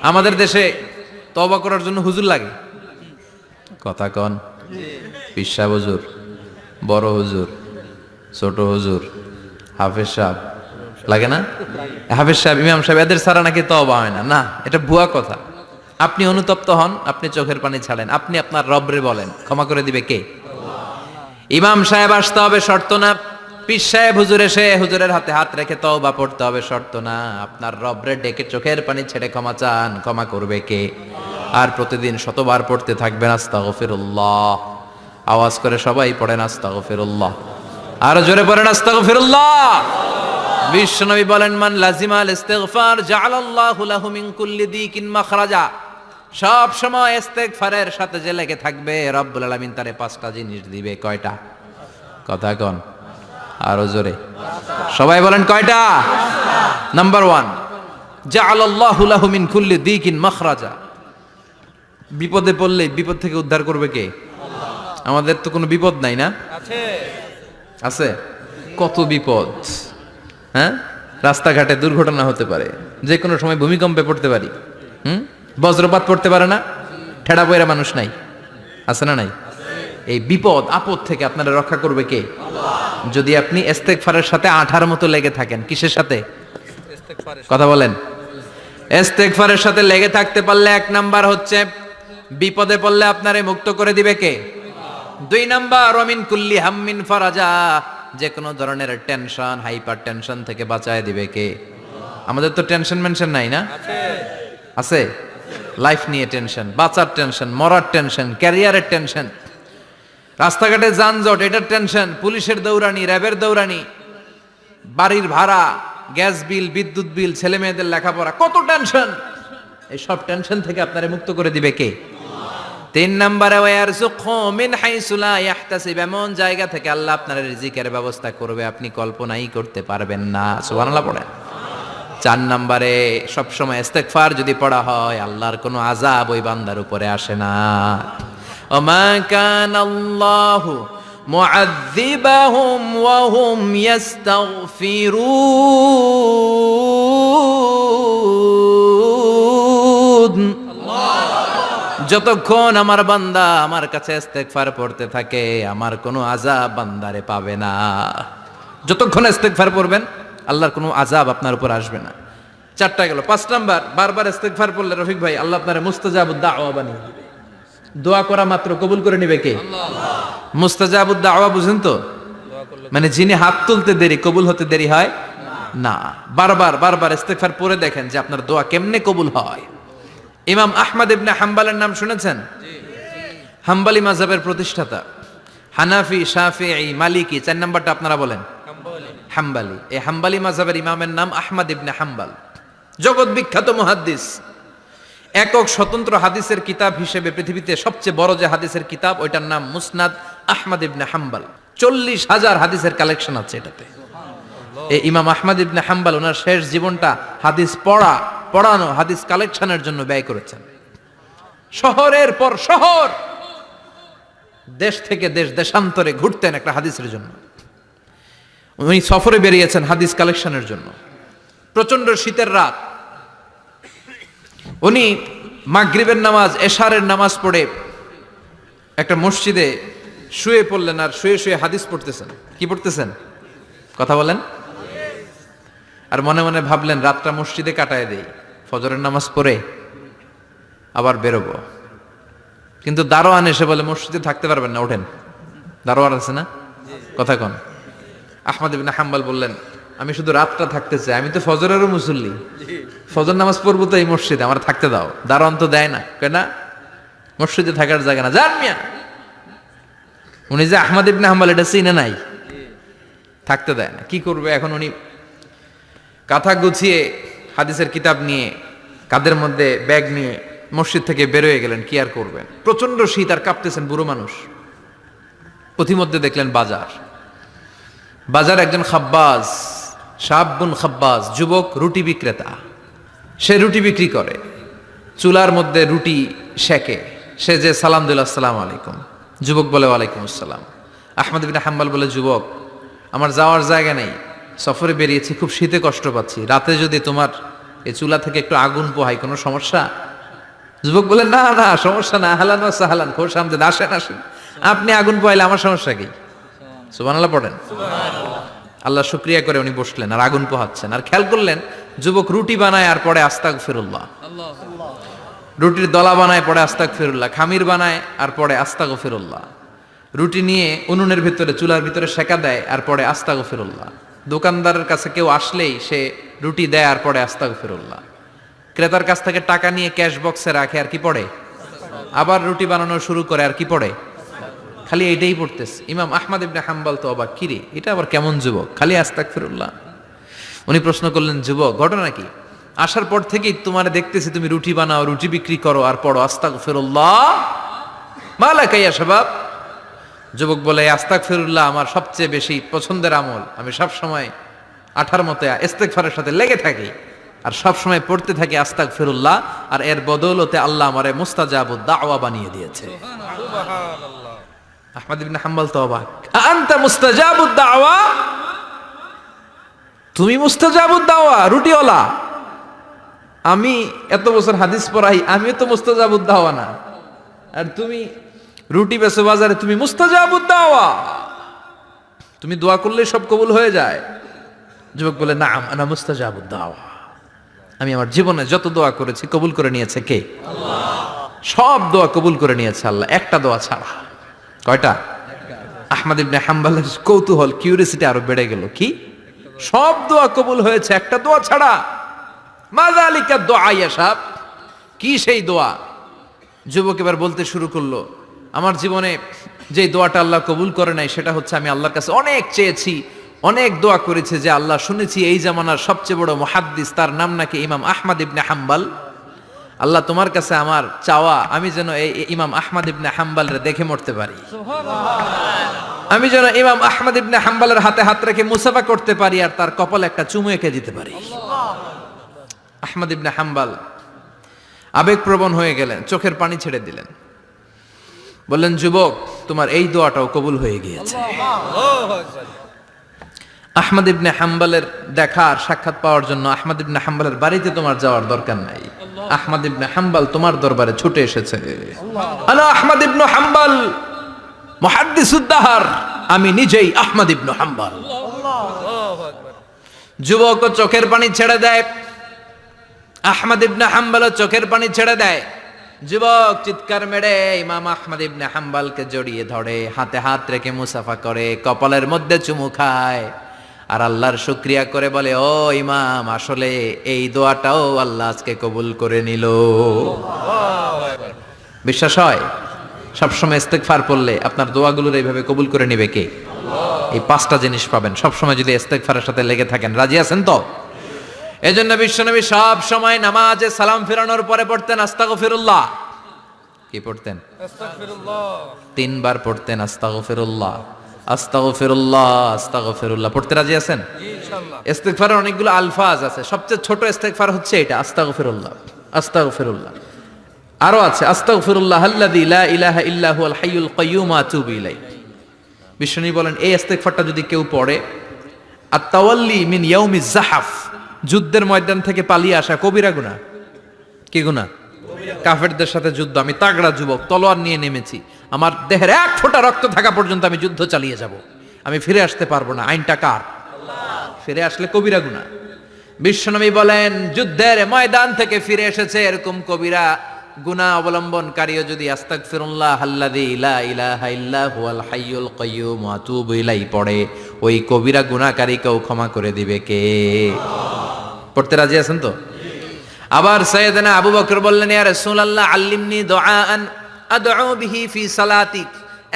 আমাদের দেশে তওবা করার জন্য হুজুর লাগে, কথা কন, পিসা হুজুর, বড় হুজুর, ছোট হুজুর, হাফেজ সাহেব লাগে না? হাফেজ সাহেব, ইমাম সাহেব, এদের ছাড়া নাকি তওবা হয় না। না, এটা ভুয়া কথা। আপনি অনুতপ্ত হন, আপনি চোখের পানি ছাড়েন, আপনি আপনার রবরে বলেন, ক্ষমা করে দিবে কে? ইমাম সাহেব আসতে হবে শর্ত না, পীর সাহেব হুজুর এসে হুজুরের হাতে হাত রেখে তওবা পড়তে হবে শর্ত না। আপনার রবরে ডেকে চোখের পানি ছেড়ে ক্ষমা চান, ক্ষমা করবে কে? আর প্রতিদিন শতবার পড়তে থাকবেন আস্তাগফিরুল্লাহ। আওয়াজ করে সবাই পড়েন আস্তাগফিরুল্লাহ, আরো জোরে পড়েন আস্তাগফিরুল্লাহ। বিশ্বনবী বলেন, মান লাজিমাল ইস্তিগফার জাআলাল্লাহু লাহু মিন কুল্লি দিকিন মাখরাজা। সব সময় ইস্তেগফারের সাথে যে লেগে থাকবে, রব্বুল আলামিন তারে 5টা জিনিস দিবে। কয়টা? কথা কন, আরো জোরে সবাই বলেন কয়টা? নাম্বার 1, জাআলাল্লাহু লাহু মিন কুল্লি দিকিন মাখরাজা। বিপদে পড়লে বিপদ থেকে উদ্ধার করবে কে? আমাদের তো কোনো বিপদ নাই না? আছে। কত বিপদ, হ্যাঁ? রাস্তাঘাটে দুর্ঘটনা হতে পারে, যে কোনো সময় ভূমিকম্পে পড়তে পারি, বজ্রপাত পড়তে পারে না, ঠেড়া পয়রা মানুষ নাই, আছে না নাই? এই বিপদ আপদ থেকে আপনারা রক্ষা করবে কে? যদি আপনি ইস্তেগফারের সাথে আঠার মতো লেগে থাকেন। কিসের সাথে? কথা বলেন। ইস্তেগফারের সাথে লেগে থাকতে পারলে 1 নাম্বার হচ্ছে বিপদে পড়লে আপনারে মুক্ত করে দিবে কে? 2 নাম্বার ওয়ামিন কুল্লি হাম্মিন ফারাজা। যে কোনো ধরনের টেনশন, হাইপার টেনশন থেকে বাঁচায় দিবে কে? আমাদের তো টেনশন মেনশন নাই না? আছে। লাইফ নিয়ে টেনশন, বাঁচার টেনশন, মরার টেনশন, ক্যারিয়ারের টেনশন, রাস্তাঘাটে যানজট এটার টেনশন, পুলিশের দৌড়ানি, র্যাবের দৌড়ানি, বাড়ির ভাড়া, গ্যাস বিল, বিদ্যুৎ বিল, ছেলে মেয়েদের লেখাপড়া, কত টেনশন। এই সব টেনশন থেকে আপনারে মুক্ত করে দিবে কে? 3 নম্বরে ওয়ারযুকহু মিন হাইসু লা ইয়াহতাসিব। এমন জায়গা থেকে আল্লাহ আপনার রিজিকের ব্যবস্থা করবে আপনি কল্পনাই করতে পারবেন না। সুবহানাল্লাহ পড়েন। 4 নম্বরে সবসময় ইস্তেগফার যদি পড়া হয়, আল্লাহর কোনো আযাব ওই বান্দার উপরে আসে না। ওমা কানাল্লাহু মুআযযিবাহুম ওয়া হুম ইস্তাগফিরুন। যতক্ষণ আমার বান্দা আমার কাছে ইস্তেগফার পড়তে থাকে, আমার কোনো আযাব বান্দারে পাবে না। যতক্ষণ ইস্তেগফার পড়বেন, আল্লাহর কোনো আযাব আপনার উপর আসবে না। 4টা গেল। 5 নাম্বার, বারবার ইস্তেগফার পড়লে রফিক ভাই আল্লাহ আপনারে মুস্তাজাবুদ দাওয়া বানিয়ে দিবে। দোয়া করা মাত্র কবুল করে নেবে কে? আল্লাহ। মুস্তাজাবুদ দাওয়া বুঝেন তো? মানে যিনি হাত তুলতে দেরি, কবুল হতে দেরি হয় না। বারবার ইস্তেগফার পড়ে দেখেন যে আপনার দোয়া কেমনে কবুল হয়। ইমাম আহমদ ইবনে হাম্বলের নাম শুনেছেন? হাম্বলি মাযহাবের প্রতিষ্ঠাতা। হানাফি, শাফিঈ, মালিকি, 4 নাম্বারটা আপনারা বলেন হাম্বলি। এই হাম্বলি মাযহাবের ইমামের নাম আহমদ ইবনে হাম্বল। জগৎ বিখ্যাত মুহাদ্দিস। একক স্বতন্ত্র হাদিসের কিতাব হিসেবে পৃথিবীতে সবচেয়ে বড় যে হাদিসের কিতাব, ওইটার নাম মুসনাদ আহমদ ইবনে হাম্বল। 40,000 হাদিসের কালেকশন আছে এটাতে। এই ইমাম আহমদ ইবনে হাম্বল ওনার শেষ জীবনটা হাদিস পড়ানো, হাদিস কালেকশনের জন্য ব্যয় করেছেন। শহরের পর শহর, দেশ থেকে দেশ, দেশান্তরে ঘুরতেন একটা হাদিসের জন্য। উনি সফরে বেরিয়েছেন হাদিস কালেকশনের জন্য। প্রচন্ড শীতের রাত, উনি মাগরিবের নামাজ, এশারের নামাজ পড়ে একটা মসজিদে শুয়ে পড়লেন, আর শুয়ে শুয়ে হাদিস পড়তেছেন। কি পড়তেছেন? কথা বলেন। আর মনে মনে ভাবলেন রাতটা মসজিদে কাটায় দেই, ফজরের নামাজ পড়ে আবার বেরোবো। কিন্তু দারোয়ান এসে বলে মসজিদে থাকতে পারবেন না, ওঠেন। দারোয়ান আছে না? কথা কন। আহমদ ইবনে হাম্বল বললেন, আমি শুধু রাতটা থাকতে চাই, আমি তো ফজরেরও মুসল্লি, ফজর নামাজ পড়বো তো এই মসজিদে, আমার থাকতে দাও। দারোয়ান তো দেয় না, কেন? মসজিদে থাকার জায়গা না, যান মিয়া। উনি যে আহমদ ইবনে হাম্বল এটা চিনে নাই, থাকতে দেয় না। কি করবে এখন? উনি কাঁথা গুছিয়ে হাদিসের কিতাব নিয়ে, কাঁধের মধ্যে ব্যাগ নিয়ে মসজিদ থেকে বেরোয় গেলেন। কি আর করবেন, প্রচন্ড শীত, আর কাঁপতেছেন, বুড়ো মানুষ। পথিমধ্যে দেখলেন বাজার একজন খাব্বাজ, শাবুন খাব্বাজ, যুবক রুটি বিক্রেতা। সে রুটি বিক্রি করে, চুলার মধ্যে রুটি সেকে। সে যে সালাম দিল, আসসালামু আলাইকুম। যুবক বলে ওয়ালাইকুম আসসালাম। আহমদ ইবনে হাম্বল বলে, যুবক আমার যাওয়ার জায়গা নেই, সফরে বেরিয়েছি, খুব শীতে কষ্ট পাচ্ছি, রাতে যদি তোমার এই চুলা থেকে একটু আগুন পোহাই, কোনো সমস্যা? যুবক বলে না না সমস্যা না, হালান ওয়া সাহালান, খোশ আমদেদ, আসেন আসেন, আপনি আগুন পোহাইলে আমার সমস্যা কি? সুবহানাল্লাহ পড়েন। আল্লাহ শুকরিয়া করে উনি বসলেন আর আগুন পোহাচ্ছেন, আর খেয়াল করলেন যুবক রুটি বানায় আর পরে আস্তাগফিরুল্লাহ, রুটির দলা বানায় পরে আস্তাগফিরুল্লাহ, খামির বানায় আর পরে আস্তাগফিরুল্লাহ, রুটি নিয়ে উনুনের ভিতরে চুলার ভিতরে সেকা দেয় আর পরে আস্তাগফিরুল্লাহ, দোকানদারের কাছে কেউ আসলেই সে রুটি দেয় আর পরে আস্তাগফিরুল্লাহ, ক্রেতার কাছ থেকে টাকা নিয়ে ক্যাশ বক্সে রাখে আর কি পড়ে, আবার রুটি বানানো শুরু করে আর কি পড়ে, খালি এইটাই পড়তেছে। ইমাম আহমদ ইবনে হাম্বল তো অবাক, কিরে এটা আবার কেমন যুবক, খালি আস্তাগফিরুল্লাহ। উনি প্রশ্ন করলেন, যুবক ঘটনা কি? আসার পর থেকেই তোমারে দেখতেছি তুমি রুটি বানাও, রুটি বিক্রি করো আর পড়ো আস্তাগফিরুল্লাহ, মালাকা ইয়া শাবাব। যুবক বলে, আস্তাগফিরুল্লাহ আমার সবচেয়ে বেশি পছন্দের আমল, আমি সব সময় আঠার মতো ইস্তেগফারের সাথে লেগে থাকি আর সব সময় পড়তে থাকি আস্তাগফিরুল্লাহ, আর এর বদৌলতে আল্লাহ আমারে মুস্তাজাবুদ দাওয়া বানিয়ে দিয়েছে। সুবহানাল্লাহ। আহমদ ইবনে হাম্বল তো অবাক, আনতা মুস্তাজাবুদ দাওয়া, তুমি মুস্তাজাবুদ দাওয়া, রুটিওয়ালা, আমি এত বছর হাদিস পড়াই, আমিও তো মুস্তাজাবুদ দাওয়া না, আর তুমি রুটি বেচো বাজারে, তুমি মুস্তাজাবুদ দাওয়া, তুমি দোয়া করলে সব কবুল হয়ে যায়। যুবক বলে, নাম আনা মুস্তাজাবুদ দাওয়া, আমি আমার জীবনে যত দোয়া করেছি কবুল করে নিয়েছে কে? আল্লাহ। সব দোয়া কবুল করে নিয়েছে আল্লাহ, একটা দোয়া ছাড়া। কয়টা? আহমদ ইবনে হাম্বলের কৌতূহল, কিউরিয়াসিটি আরো বেড়ে গেল, কি? সব দোয়া কবুল হয়েছে একটা দোয়া ছাড়া। মাযালিকা দোয়া ইয়া শাব, কি সেই দোয়া? যুবক এবার বলতে শুরু করলো, আমার জীবনে যে দোয়াটা আল্লাহ কবুল করে নাই সেটা হচ্ছে আমি আল্লাহর কাছে অনেক চেয়েছি, অনেক দোয়া করেছে যে আল্লাহ, শুনেছি এই জামানার সবচেয়ে বড় মুহাদ্দিস, তার নাম নাকি ইমাম আহমদ ইবনে হাম্বল, আল্লাহ তোমার কাছে আমার চাওয়া আমি যেন এই ইমাম আহমদ ইবনে হাম্বলরে দেখে মরতে পারি, আমি যেন ইমাম আহমদ ইবনে হাম্বলের হাতে হাত রেখে মুসাফা করতে পারি আর তার কপালে একটা চুমু এঁকে দিতে পারি। আহমদ ইবনে হাম্বল আবেগপ্রবণ হয়ে গেলেন, চোখের পানি ছেড়ে দিলেন, বললেন, যুবক তোমার এই দোয়াটাও কবুল হয়ে গিয়েছে। আহমদ ইবনে হাম্বলের দেখা আর সাক্ষাৎ পাওয়ার জন্য আহমদ ইবনে হাম্বলের বাড়িতে তোমার যাওয়ার দরকার নাই, আহমদ ইবনে হাম্বল তোমার দরবারে ছুটে এসেছে। আনা আহমদ ইবনে হাম্বল মুহাদ্দিসুদ দাহর, আমি নিজেই আহমদ ইবনে হাম্বল। যুবক চোখের পানি ছেড়ে দেয়, আহমদ ইবনে হাম্বল চোখের পানি ছেড়ে দেয়। যুবক চিৎকার মেরে ইমাম আহমদ ইবনে হাম্বলকে জড়িয়ে ধরে, হাতে হাত রেখে মুসাফা করে, কপালের মধ্যে চুমু খায় আর আল্লাহর শুকরিয়া করে বলে, ও ইমাম, আসলে এই দোয়াটাও আল্লাহ আজকে কবুল করে নিল। বিশ্বাস হয়? সবসময় ইস্তেগফার পড়লে আপনার দোয়াগুলোর এইভাবে কবুল করে নিবে কে? এই পাঁচটা জিনিস পাবেন সবসময় যদি ইস্তেগফারের সাথে লেগে থাকেন। রাজি আছেন তো? এজন্য বিশ্বনবী সব সময় নামাজে সালাম ফিরানোর পরে পড়তেন আস্তাগফিরুল্লাহ। কি পড়তেন? আস্তাগফিরুল্লাহ। 3 বার পড়তেন আস্তাগফিরুল্লাহ, আস্তাগফিরুল্লাহ, আস্তাগফিরুল্লাহ। পড়তে রাজি আছেন? জি ইনশাআল্লাহ। ইস্তেগফারের অনেকগুলো আলফাজ আছে, সবচেয়ে ছোট ইস্তেগফার হচ্ছে এটা, আস্তাগফিরুল্লাহ, আস্তাগফিরুল্লাহ। আরো আছে আস্তাগফিরুল্লাহ আল্লাযী লা ইলাহা ইল্লা হুয়াল হাইয়ুল কাইয়্যুম ওয়া আতুবু ইলাইহি। বিশ্বনবী বলেন, এই ইস্তেগফারটা যদি কেউ পড়ে, আত-তাওয়াল্লি মিন ইয়াউমিজ জাহাফ, যুদ্ধের ময়দান থেকে পালিয়ে আসা কবিরা গুনাহ। কি গুনাহ? কাফেরদের সাথে যুদ্ধ, আমি তাগড়া যুবক, তলোয়ার নিয়ে নেমেছি, আমার দেহের এক ফোঁটা রক্ত থাকা পর্যন্ত আমি যুদ্ধ চালিয়ে যাব, আমি ফিরে আসতে পারবো না, আইনটা কার? ফিরে আসলে কবিরা গুনাহ। বিশ্বনবী বলেন, যুদ্ধের ময়দান থেকে ফিরে এসেছে এরকম কবিরা গুনাহ অবলম্বনকারীও যদি আস্তাগফিরুল্লাহ আল্লাযী লা ইলাহা ইল্লা হুয়াল হাইয়ুল কাইয়্যুম ওয়া আতুবু ইলাইহি পড়ে, ওই কবিরা গুনাহকারীকেও ক্ষমা করে দিবে কে? পড়তে রাজি আছেন তো? আবার সাইয়েদনা আবু বকর বললেন, ইয়া রাসূলুল্লাহ আল্লিমনি দুআআন আদউ বিহি ফি সালাতি,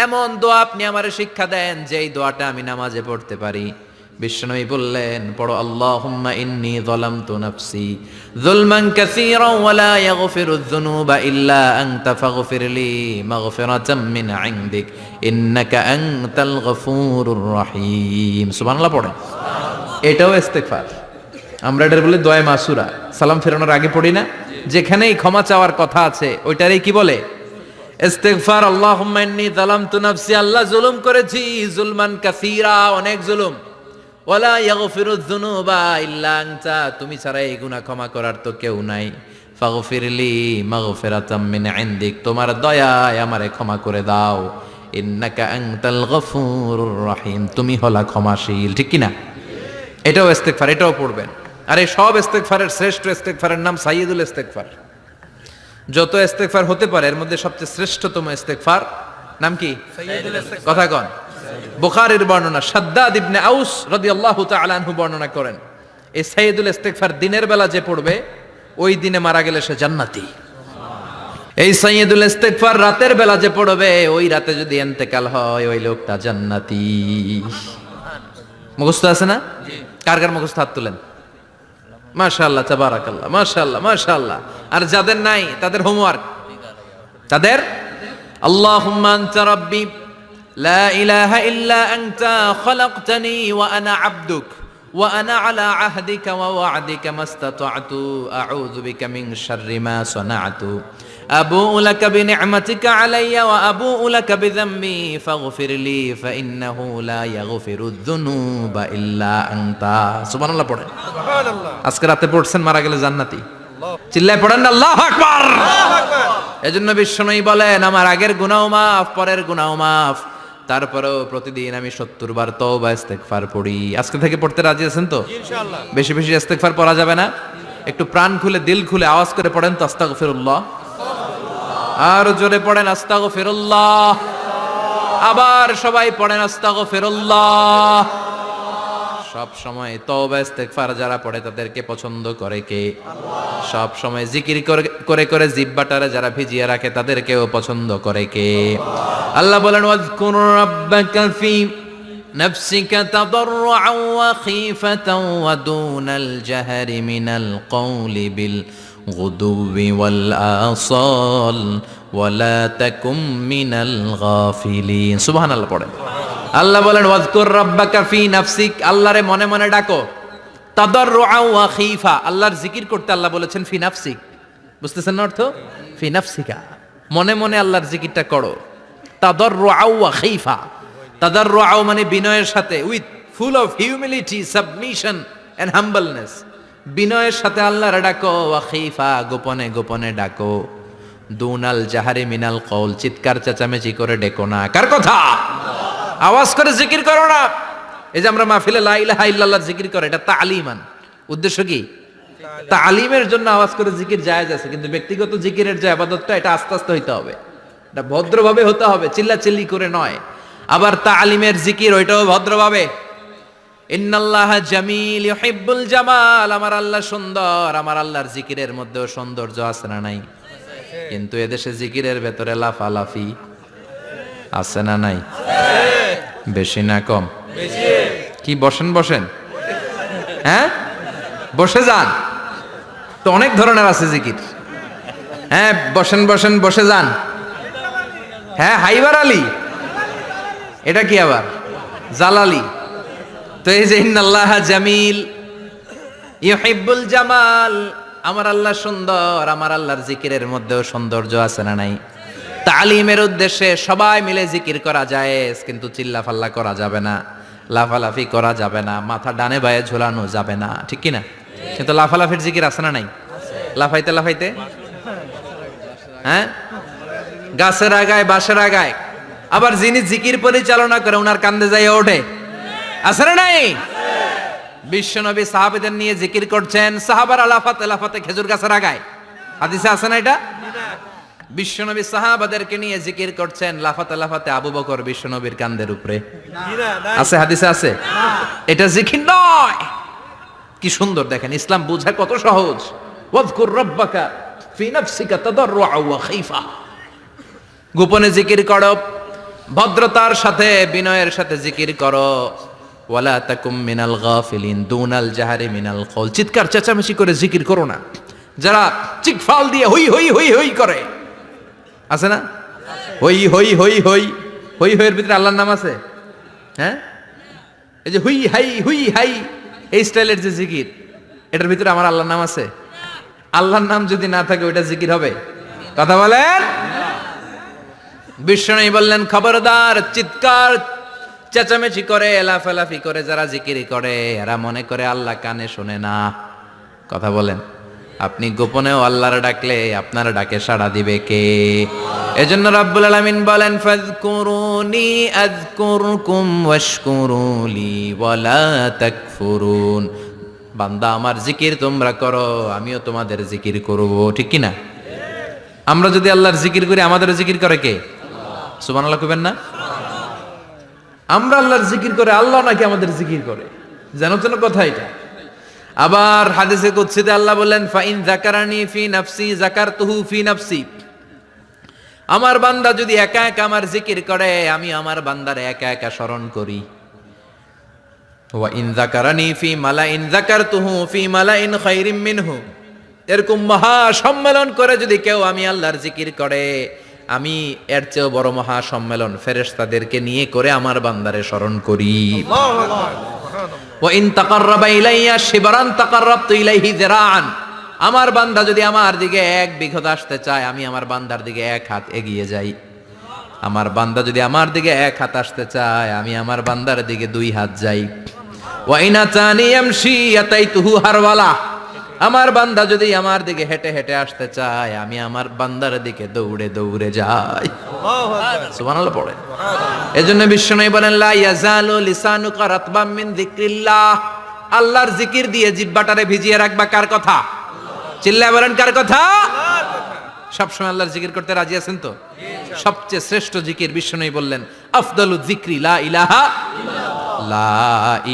এমন দোয়া আপনি আমারে শিক্ষা দেন যেই দোয়াটা আমি নামাজে পড়তে পারি। বিশ্বনবী বললেন, পড়ো, আল্লাহুম্মা ইন্নী যালামতু নাফসি যুলমান কাসীরান ওয়া লা ইয়াগফিরুয যুনুবা ইল্লা আনতা ফাগফিরলি মাগফিরাতাম মিন ইনদিক ইন্নাকা আনতাল গফুরুর রহিম। সুবহানাল্লাহ পড়েন। এটাও ইস্তেগফার। আমরা এটার বলে দোয়া মাসুরা, সালাম ফেরানোর আগে পড়ি না? যেখানেই ক্ষমা চাওয়ার কথা আছে ওইটারই কি বলে? ইস্তেগফার। আল্লাহুম্মা ইন্নী যালামতু নাফসি, আল্লাহ জুলুম করেছি, জুলমান কাসীরা, অনেক জুলুম, ওয়ালা ইয়াগফিরুয যুনুবা ইল্লা আনতা, তুমি ছাড়া এই গুনাহ ক্ষমা করার তো কেউ নাই। ফাগফিরলি মাগফিরাতাম মিন ইনদিক, তোমার দয়ায় আমারে ক্ষমা করে দাও। ইন্নাকা আনতাল গফুরুর রহিম, তুমি হলা ক্ষমাশীল। ঠিক কি না? এটাও ইস্তেগফার, এটাও পড়বেন। আর এই সব ইস্তেগফারের শ্রেষ্ঠ ইস্তেগফারের নাম সাইয়্যিদুল ইস্তেগফার। যত ইস্তেগফার হতে পারে এর মধ্যে সবচেয়ে শ্রেষ্ঠতম ইস্তেগফার নাম কি? সাইয়্যিদুল ইস্তেগফার। কথা কন। বুখারীর বর্ণনা, শাদ্দাদ ইবনে আউস রাদিয়াল্লাহু তাআলা আনহু বর্ণনা করেন, এই সাইয়্যিদুল ইস্তেগফার দিনের বেলা যে পড়বে ওই দিনে মারা গেলে সে জান্নাতি। এই সাইয়্যিদুল ইস্তেগফার রাতের বেলা যে পড়বে ওই রাতে যদি ইন্তেকাল হয় ওই লোকটা জান্নাতি। মুখস্থ আছে না? জি। কার কার মুখস্থ হাত তুলেন? মাশাআল্লাহ, তাবারাকাল্লাহ, মাশাআল্লাহ, মাশাআল্লাহ। আর যাদের নাই তাদের হোমওয়ার্ক, তাদের আল্লাহুম্মা আনতা রাব্বি লা ইলাহা ইল্লা আনতা খালাকতানি ওয়া আনা আবদুক ওয়া আনা আলা আহদিকা ওয়া ওয়া'দিকা মাস্তাতা'তু আউযু বিকা মিন শাররি মা সানা'তু আবুউ লাকা বিনি'মাতিকা আলাইয়া ওয়া আবুউ লাকা বিযামবি ফাগফিরলি ফাইন্নাহু লা ইয়াগফিরুয যুনুবা ইল্লা আনতা। সুবহানাল্লাহ পড়েন। সুবহানাল্লাহ। আজকে রাতে পড়ছেন, মারা গেলে জান্নাতি। চিল্লায় পড়েন না আল্লাহু আকবার। আল্লাহু আকবার। এজন্য বিশ্বনবী বলেন, আমার আগের গুনাহ মাফ, পরের গুনাহ মাফ, তারপরেও প্রতিদিন আমি 70 বার তওবা ইস্তেগফার পড়ি। আজকে থেকে পড়তে রাজি আছেন তো? ইনশাআল্লাহ। বেশি বেশি ইস্তেগফার পড়া যাবে না? একটু প্রাণ খুলে দিল খুলে আওয়াজ করে পড়েন তো আস্তাগফিরুল্লাহ। আর জোরে পড়েন আস্তাগফিরুল্লাহ। আবার সবাই পড়েন আস্তাগফিরুল্লাহ। সব সময় তওবা ইস্তেগফার যারা পড়ে তাদেরকে পছন্দ করে কে? আল্লাহ। সব সময় জিকির করে করে জিহ্বাটারে যারা ভিজিয়ে রাখে তাদেরকেও পছন্দ করে কে? আল্লাহ বলেন, ওয়াজকুর রাব্বাকা ফি নাফসিকা তাদাররুআন ওয়া খীফাতান ওয়া দুনাল জাহরি মিনাল কওলি বিল গুদুবি ওয়াল আসাল ওয়া লা তাকুম মিনাল গাফিলিন। সুবহানাল্লাহ পড়েন। আল্লাহ বলেন, ওয়াজকুর রাব্বাকা ফি নাফসিক, আল্লাহরে মনে মনে ডাকো। তাদাররুআন ওয়া খীফা, আল্লাহর জিকির করতে আল্লাহ বলেছেন ফি নাফসিক। বুঝতেছেন না অর্থ? ফি নাফসিকা, মনে মনে আল্লাহর জিকিরটা করো। তাদাররুআন ওয়া খীফা, তাদাররুআন মানে বিনয়ের সাথে, with full of humility, submission and humbleness. বিনয়ের সাথে আল্লাহরে ডাকো। ওয়া খীফা, গোপনে গোপনে ডাকো। দুনাল জাহারি মিনাল কওল, চিৎকার চেঁচামেচি করে ডেকো না। কার কথা? আওয়াজ করে জিকির করো না। এই যে আমরা মাহফিলে লা ইলাহা ইল্লাল্লাহ জিকির করে, এটা তালিমান। উদ্দেশ্য কি? তালিমের জন্য আওয়াজ করে জিকির জায়েজ আছে, কিন্তু ব্যক্তিগত জিকিরের যে ইবাদতটা এটা আস্তে আস্তে হইতে হবে, এটা ভদ্রভাবে হতে হবে, চিল্লাচিল্লি করে নয়। আবার তালিমের জিকির ওইটাও ভদ্রভাবে। ইন্নাল্লাহা জামিল ইউহিব্বুল জামাল, আমার আল্লাহ সুন্দর, আমার আল্লাহর জিকিরের মধ্যেও সৌন্দর্য আছে না নাই? কিন্তু এদেশে জিকিরের ভেতরে লাফালাফি আছে না নাই? বেশি না কম? কি বসেন বসেন, হ্যাঁ বসে যান তো, অনেক ধরনের আছে জিকির। হ্যাঁ বসেন বসেন, বসে যান। হ্যাঁ হাইবার আলী, এটা কি আবার জালালি? তো এই যে ইন্নাল্লাহা জামিল ইউহিব্বুল জামাল, আমার আল্লাহ সুন্দর, আমার আল্লাহর জিকিরের মধ্যেও সৌন্দর্য আছে না নাই? তালিমের উদ্দেশ্যে সবাই মিলে জিকির করা যায়, কিন্তু চিল্লাফাল্লা করা যাবে না, লাফালাফি করা যাবে না, মাথা ডানে বায়ে ঝোলানো যাবে না, ঠিক কি না? কিন্তু লাফালাফির জিকির আছে না নাই? লাফাইতে লাফাইতে, হ্যাঁ গাছের আগায় বাঁশের আগায়। আবার যিনি জিকির পরিচালনা করে ওনার কান্দে যাই ওঠে, আছে না নাই? বিশ্বনবী সাহাবাদের নিয়ে জিকির করছেন, সাহাবারা লাফাতে লাফাতে খেজুর গাছের আগায়। হাদিসে আছে না এটা? বিশ্বনবী সাহাবাদেরকে নিয়ে জিকির করছেন, লাফাতে লাফাতে আবু বকর বিশ্বনবীর কান্দের উপরে। আছে হাদিসে আছে? এটা জিকির নয়। কি সুন্দর দেখেন, ইসলাম বোঝা কত সহজ। ওয়াজকুর রাব্বাকা ফি নাফসিকা তাদাররুআন ওয়া খীফা, গোপনে জিকির করো, ভদ্রতার সাথে বিনয়ের সাথে জিকির করো। ওয়ালা তাকুম মিনাল গাফিলিন, দুনাল জাহারি মিনাল কওল, চিৎকার চেঁচামেচি করে জিকির করো না। যারা চিকফাল দিয়ে হই হই হই হই করে, আছে না? হই হই হই হই হই হইয়ের ভিতরে আল্লাহর নাম আছে। হ্যাঁ এই যে হুই হাই হুই হাই, এই স্টাইলের যে জিকির, এটার ভিতরে আমার আল্লাহর নাম আছে? আল্লাহর নাম যদি না থাকে ওইটা জিকির হবে? কথা বলেন। বিশ্বনবী বললেন, খবরদার চিৎকার চেঁচামেচি করে, লাফালাফি করে যারা জিকির করে এরা মনে করে আল্লাহ কানে শোনে না। কথা বলেন, আপনি গোপনেও আল্লাহর ডাকলে আপনার ডাকে সাড়া দিবে কে? এজন্য রাব্বুল আলামিন বলেন, ফাযকুরুনি আযকুরকুম ওয়াশকুরুলি ওয়ালা তাকফুরুন। বান্দা আমার জিকির তোমরা করো, আমিও তোমাদের জিকির করব, ঠিক কি না? আমরা যদি আল্লাহর জিকির করি আমাদের জিকির করে কে? সুবহানাল্লাহ কইবেন না? আমরা আল্লাহর জিকির করে, আল্লাহ নাকি আমাদের জিকির করে, জানো তো কথা এটা। আবার হাদিসে কুদসিতে আল্লাহ বললেন, ফাইন যাকারানি ফি নাফসি যাকারতুহু ফি নাফসি। আমার বান্দা যদি একা একা আমার জিকির করে, আমি আমার বান্দারে একা একা স্মরণ করি। ওয়া ইন যাকারানি ফি মালাইন যাকারতুহু ফি মালাইন খায়রিম মিনহু। এরকম মহা সম্মেলন করে যদি কেউ আমি আল্লাহর জিকির করে, আমি এর চেয়েও বড় মহা সম্মেলন ফেরেশতাদেরকে নিয়ে করে আমার বান্দারে স্মরণ করি। ওয়া ইন তাকাররাবা ইলাইয়া শিবরান তাকাররাবতু ইলাইহি যিরাআন। আমার বান্দা যদি আমার দিকে এক বিঘত আসতে চায়, আমি আমার বান্দার দিকে এক হাত এগিয়ে যাই। আমার বান্দা যদি আমার দিকে এক হাত আসতে চায়, আমি আমার বান্দার দিকে দুই হাত যাই। ওয়া ইন আতানি ইয়ামশি আতাইতুহু হারওয়ালা। আমার বান্দা যদি আমার দিকে হেঁটে হেঁটে আসতে চায়, আমি আমার বান্দার দিকে দৌড়ে দৌড়ে যাই। সুবহানাল্লাহ পড়ে। এজন্য বিশ্বনবী বলেন, লা ইয়াজালু লিসানুকা রাতবাম মিন যিকরিল্লাহ। আল্লাহর জিকির দিয়ে জিহ্বাটারে ভিজিয়ে রাখবা। কার কথা? চিল্লায় বলেন, কার কথা? সবসময় আল্লাহর জিকির করতে রাজি আছেন তো? সবচেয়ে শ্রেষ্ঠ জিকির বিশ্বনবী বললেন, আফদালু যিকরি লা ইলাহা ইল্লাল্লাহ। লা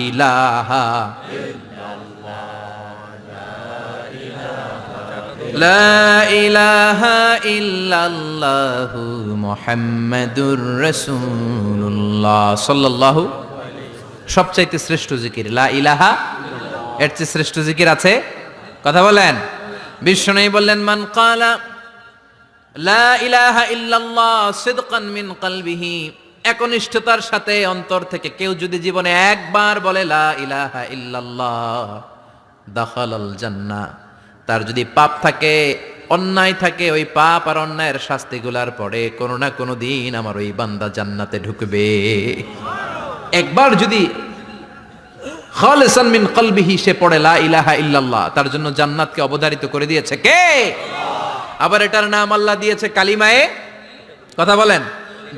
ইলাহা লা ইলাহা ইল্লাল্লাহু মুহাম্মাদুর রাসূলুল্লাহ সাল্লাল্লাহু। সবচাইতে শ্রেষ্ঠ জিকির লা ইলাহা। এর চেয়ে শ্রেষ্ঠ জিকির আছে? কথা বলেন। বিশ্বনবী বললেন, মান ক্বালা লা ইলাহা ইল্লাল্লাহ সিদকান মিন কলবিহি। একনিষ্ঠতার সাথে অন্তর থেকে কেউ যদি জীবনে একবার বলে লা ইলাহা ইল্লাল্লাহ, দাখালাল জান্নাহ। তার যদি পাপ থাকে, অন্যায় থাকে, ওই পাপ আর অন্যায়ের শাস্তিগুলার পরে কোনো না কোনো দিন আমার ওই বান্দা জান্নাতে ঢুকবে। একবার যদি খালিসান মিন কলবিহি সে পড়ে লা ইলাহা ইল্লাল্লাহ, তার জন্য জান্নাতকে অবধারিত করে দিয়েছে কে? আবার এটার নাম আল্লাহ দিয়েছে কালিমায়ে। কথা বলেন।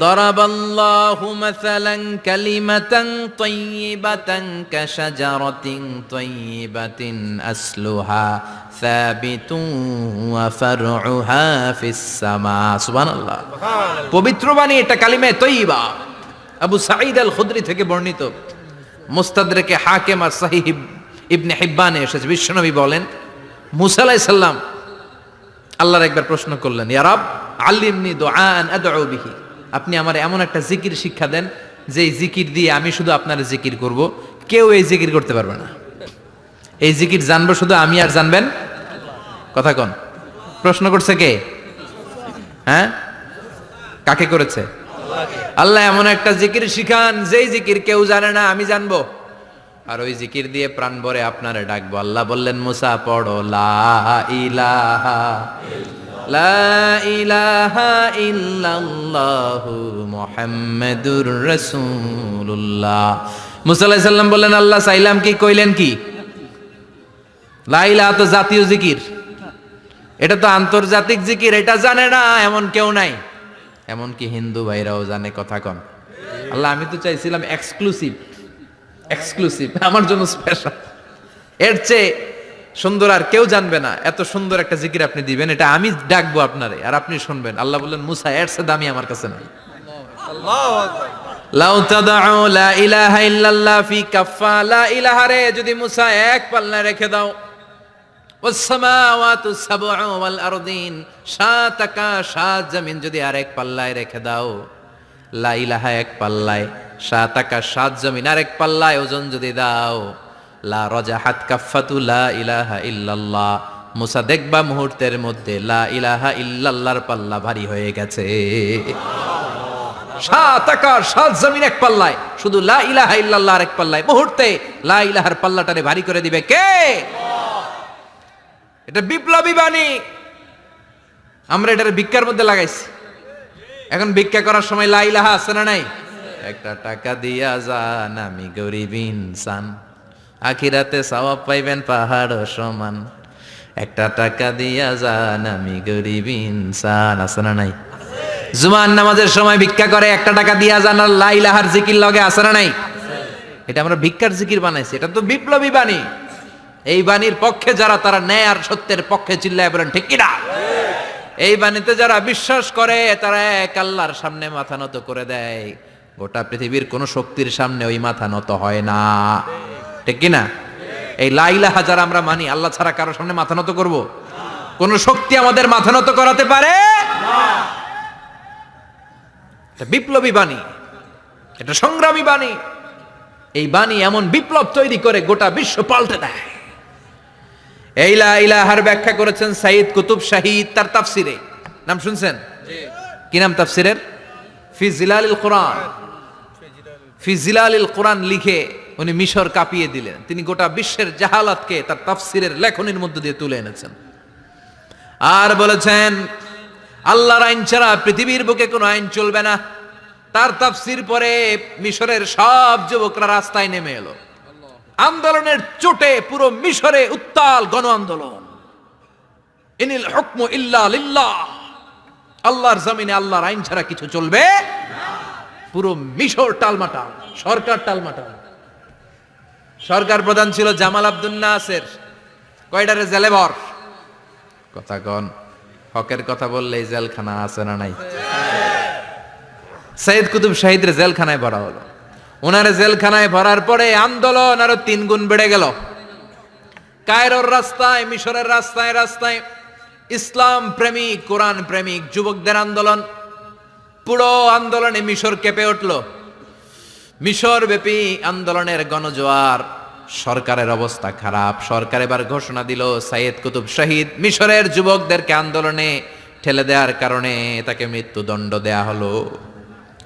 দরাবাল্লাহু মাসালান কালিমাতান তাইয়িবাতান কাশাজারাতিন তাইয়িবাতিন আসলুহা সাবিতুন ওয়া ফারউহা ফিস সামা। সুবহানাল্লাহ। পবিত্র বাণী এটা কালিমায়ে তাইয়িবা। আবু সাঈদ আল খুদরি থেকে বর্ণিত, মুস্তাদরাকে হাকিম আর সহিহ ইবনে হিব্বানে এসেছে। বিশ্বনবী বলেন, মুসা আলাইহিস সালাম আল্লাহর একবার প্রশ্ন করলেন, ইয়া রাব আল্লিমনি দুআআন আদউ বিহি। আপনি আমার এমন একটা জিকির শিক্ষা দেন যে জিকির দিয়ে আমি শুধু আপনার জিকির করব, কেউ এই জিকির করতে পারবে না। এই জিকির জানবো শুধু আমি, আর জানবেন কথা কোন? প্রশ্ন করছে কে? হ্যাঁ, কাকে করেছে? আল্লাহ এমন একটা জিকির শিখান যেই জিকির কেউ জানে না, আমি জানবো, আর ওই জিকির দিয়ে প্রাণ ভরে আপনারে ডাকবো। আল্লাহ বললেন, মুসা পড়ো লা ইলাহা লা ইলাহা ইল্লাল্লাহু মুহাম্মাদুর রাসূলুল্লাহ। মুসা আলাইহিস সালাম বললেন, আল্লাহ চাইলাম কি, কইলেন কি? লা ইলাহা তো জাতীয় জিকির, এটা তো আন্তর্জাতিক জিকির, এটা জানে না এমন কেউ নাই। এমনকি হিন্দু ভাইরাও জানে। কথা কন। আল্লাহ আমি তো চাইছিলাম এক্সক্লুসিভ, এক্সক্লুসিভ আমার জন্য স্পেশাল, এর চেয়ে সুন্দর আর কেউ জানবে না। এত সুন্দর একটা জিকির আপনি দিবেন, এটা আমি ডাকবো আপনারে আর আপনি শুনবেন। আল্লাহ বললেন, মুসা এর চেয়ে দামি আমার কাছে নাই। আল্লাহু আকবার। লাউ তাদউ লা ইলাহা ইল্লাল্লাহ ফি কাফা। লা ইলাহা রে যদি মুসা এক পাল্লায় রেখে দাও, ওয়াস সামাওয়াতু সাবউ ওয়াল আরদিন, সাত আকাশ সাত জমিন যদি আরেক পাল্লায় রেখে দাও, লা ইলাহা এক পাল্লায়, সাত আকাশ সাত জমিন আরেক পাল্লায় ওজন যদি দাও, লা রাজাহাত কাফাতু লা ইলাহা ইল্লাল্লাহ। মুসা দেখবা মুহূর্তের মধ্যে লা ইলাহা ইল্লাল্লাহর পাল্লা ভারী হয়ে গেছে। সাত আকাশ সাত জমিন এক পাল্লায়, শুধু লা ইলাহা ইল্লাল্লাহ আরেক পাল্লায়, মুহূর্তে লা ইলাহার পাল্লাটারে ভারী করে দিবে কে? এটা বিপ্লবী বাণী। আমরা এটার ভিক্ষার মধ্যে লাগাইছি। এখন ভিক্ষা করার সময় লা ইলাহা আছে না নাই? একটা টাকা দিয়া যান, আমি গরিব ইনসান, আখিরাতে সওয়াব পাইবেন পাহাড় সমান। একটা টাকা দিয়া যান, আমি গরিব ইনসান। আছে না নাই? জুমার নামাজের সময় ভিক্ষা করে, একটা টাকা দিয়া যান, আর লা ইলাহার জিকির লগে। আছে না নাই? এটা আমরা ভিক্ষার জিকির বানাইছি, এটা তো বিপ্লবী বাণী। এই বাণীর পক্ষে যারা, তারা ন্যায় আর সত্যের পক্ষে চিল্লায় বলেন ঠিক কিনা? এই বাণীতে যারা বিশ্বাস করে, তারা এক আল্লাহর সামনে মাথা নত করে দেয়। গোটা পৃথিবীর কোন শক্তির সামনে ওই মাথা নত হয় না, ঠিক কিনা? এই লা ইলাহা যারা আমরা মানি, আল্লাহ ছাড়া কারোর সামনে মাথা নত করব? কোন শক্তি আমাদের মাথা নত করাতে পারে না। এটা বিপ্লবী বাণী, এটা সংগ্রামী বাণী। এই বাণী এমন বিপ্লব তৈরি করে গোটা বিশ্ব পাল্টে দেয়। এই লা ইলাহার ব্যাখ্যা করেছেন সাইয়্যিদ কুতুব শাহীদ তার তাফসিরে। নাম শুনছেন? কি নাম তাফসিরের? ফি জিলালিল কোরআন। ফি জিলালিল কোরআন লিখে উনি মিশর কাঁপিয়ে দিলেন। তিনি গোটা বিশ্বের জাহালাতকে তার তাফসিরের লেখনীর মধ্য দিয়ে তুলে এনেছেন। আর বলেছেন আল্লাহর আইন ছাড়া পৃথিবীর বুকে কোনো আইন চলবে না। তার তাফসির পরে মিশরের সব যুবকরা রাস্তায় নেমে এলো। আন্দোলনের চোটে পুরো মিশরে উত্তাল গণ আন্দোলন। ইনিল হুকমু ইল্লা লিল্লাহ, আল্লাহর জমিনে আল্লাহর আইন ছাড়া কিছু চলবে না। পুরো মিশর টালমাটাল, সরকার টালমাটাল। সরকার প্রধান ছিল জামাল আব্দুল নাসের। কয়টারে জেলে ভর? কথা কন, হকের কথা বললেই জেলখানা আছে না নাই? সাইয়্যিদ কুতুব শাহীদের জেলখানায় ভরা হলো। ওনারে জেলখানায় ভরার পরে আন্দোলন আরো 3 গুণ বেড়ে গেল। কায়রোর রাস্তায়, মিশরের রাস্তায় রাস্তায় ইসলাম প্রেমিক, কোরআন প্রেমিক যুবকদের আন্দোলন। পুরো আন্দোলনে মিশর কেঁপে উঠল। মিশর ব্যাপী আন্দোলনের গণজোয়ার। সরকারের অবস্থা খারাপ। সরকার এবার ঘোষণা দিল সাইয়্যিদ কুতুব শাহীদ মিশরের যুবকদেরকে আন্দোলনে ঠেলে দেওয়ার কারণে তাকে মৃত্যুদণ্ড দেয়া হলো,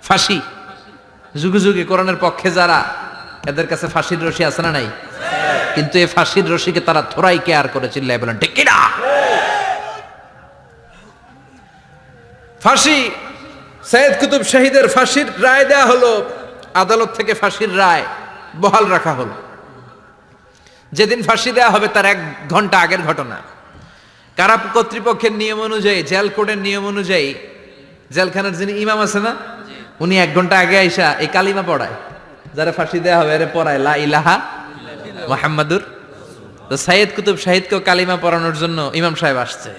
ফাঁসি। যুগে যুগে কোরআনের পক্ষে যারা, এদের কাছে ফাঁসির রশি আছে না নাই? কিন্তু এই ফাঁসির রশিকে তারা থোড়াই কেয়ার করে চিল্লায় বলেন ঠিক কিনা? ফাঁসি, সাইয়্যিদ কুতুব শাহীদের ফাঁসির রায় দেয়া হলো। আদালত থেকে ফাঁসির রায় বহাল রাখা হলো। যেদিন ফাঁসি দেয়া হবে তার 1 ঘন্টা আগের ঘটনা। কারা কর্তৃপক্ষের নিয়ম অনুযায়ী, জেল কোডের নিয়ম অনুযায়ী জেলখানার যিনি ইমাম আছে না, উনি 1 ঘন্টা আগে আইসা এই কালিমা পড়ায়। যারা ফাঁসি দেয়া হবে এর পড়ায় লা ইলাহা মুহাম্মাদুর। তো সাইয়্যিদ কুতুব শাহীদকেও কালিমা পড়ানোর জন্য ইমাম সাহেব আসছে।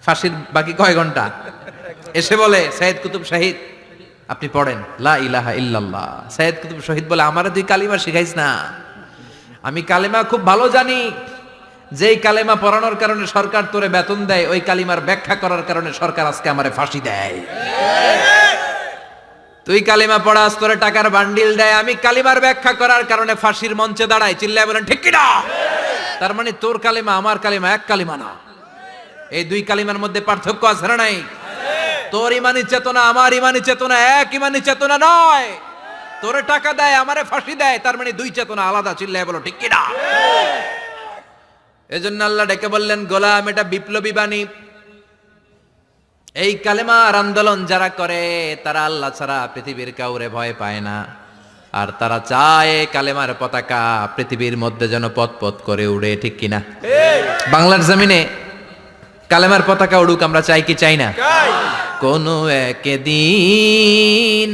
ফাঁসির বাকি কয় ঘন্টা, এসে বলে সাইয়্যিদ কুতুব শাহীদ আপনি পড়েন লা ইলাহা ইল্লাল্লাহ। সাইয়্যিদ কুতুব শাহীদ বলে আমারে তুই কালিমা শিখাইস না, আমি কালিমা খুব ভালো জানি। যেই কালিমা পড়ানোর কারণে সরকার তোরে বেতন দেয়, ওই কালিমার ব্যাখ্যা করার কারণে সরকার আজকে আমারে ফাঁসি দেয়। তুই কালিমা পড়াস, তোরে টাকার বান্ডিল দেয়, আমি কালিমার ব্যাখ্যা করার কারণে ফাঁসির মঞ্চে দাঁড়াই। চিল্লায় বলেন ঠিক কিনা? তার মানে তোর কালিমা আমার কালিমা এক কালিমা না। এই 2 কালিমার মধ্যে পার্থক্য আছে না নাই? তোর ইমানি চেতনা আমার ইমানি চেতনা এক ইমানি চেতনা নয়। তোরে টাকা দেয়, আমারে ফাঁসি দেয়, তার মানে 2 চেতনা আলাদা। চিল্লায় বলো ঠিক কিনা? এজন্য আল্লাহ ডেকে বললেন গোলাম, এটা বিপ্লবী বাণী। এই কালেমার আন্দোলন যারা করে তারা আল্লাহ ছাড়া পৃথিবীর কাউরে ভয় পায় না। আর তারা চায় কালেমার পতাকা পৃথিবীর মধ্যে যেন পথ করে উড়ে, ঠিক কিনা? বাংলার জমিনে কালেমার পতাকা উড়ুক, আমরা চাই কি চাই না? কোনো একদিন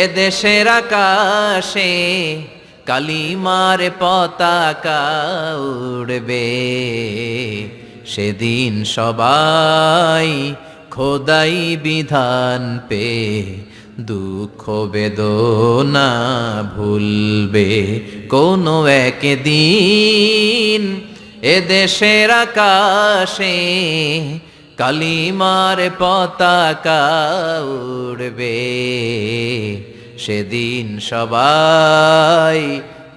এ দেশের আকাশে কালিমার পতাকা উড়বে, সেদিন সবাই খোদাই বিধান পে দুঃখ বেদনা ভুলবে। কোনো একদিন এ দেশের আকাশে কালিমার পতাকা উড়বে, সেদিন সবাই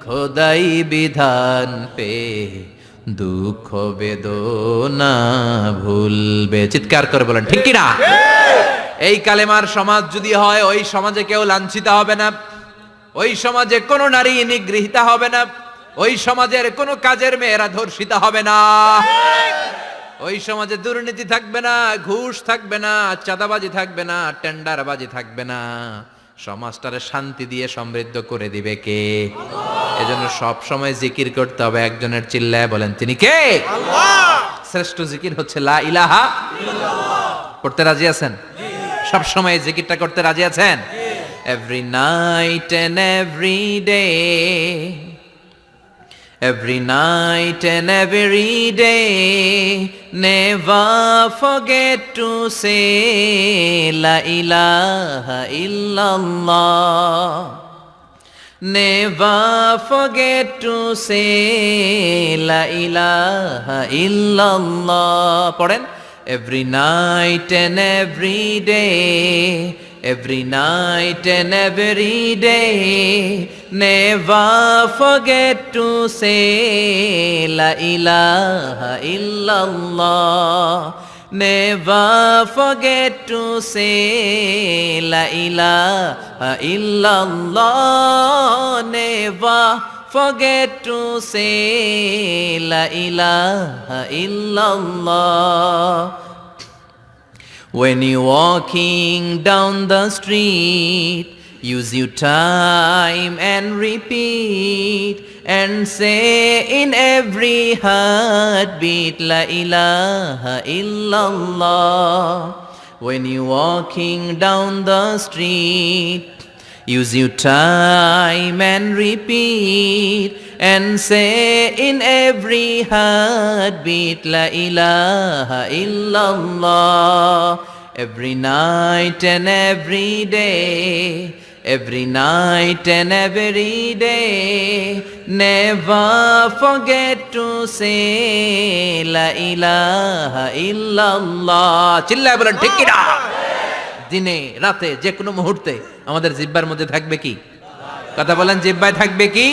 খোদাই বিধান পে দুঃখ বেদনা ভুলবে। চিৎকার করে বলেন ঠিক কিনা? এই কালেমার সমাজ যদি হয়, ওই সমাজে কেউ লাঞ্ছিত হবে না, ওই সমাজে কোনো নারী নিগৃহীতা হবে না, ওই সমাজের কোনো কাজের মেয়েরা ধর্ষিত হবে না, ওই সমাজে দুর্নীতি থাকবে না, ঘুষ থাকবে না, চাঁদাবাজি থাকবে না, টেন্ডারবাজি থাকবে না। সমাজটারে শান্তি দিয়ে সমৃদ্ধ করে দিবে কে? এজন্য সব সময় জিকির করতে হবে একজনের, চিল্লায় বলেন তিনি কে? শ্রেষ্ঠ জিকির হচ্ছে লা ইলাহা ইল্লাল্লাহ। পড়তে রাজি আছেন? সব সময় এই জিকিরটা করতে রাজি আছেন? Every night and every day, every night and every day, never forget to say La ilaha illallah. Never forget to say La ilaha illallah. পড়েন, every night and every day, every night and every day, never forget to say La ilaha illallah. Never forget to say La ilaha illallah. Never forget to say La ilaha illallah. When you're walking down the street, use your time and repeat and say in every heartbeat La ilaha illallah. When you're walking down the street, use your time and repeat and say in every heartbeat La ilaha illallah. Every night and every day, every night and every day, never forget to say La ilaha illallah. চিল্লায় বলেন ঠিক কি না? দিনে রাতে যে কোনো মুহূর্তে আমাদের জিহ্বার মধ্যে থাকবে কি? কথা বলেন, জিহ্বায় থাকবে কি?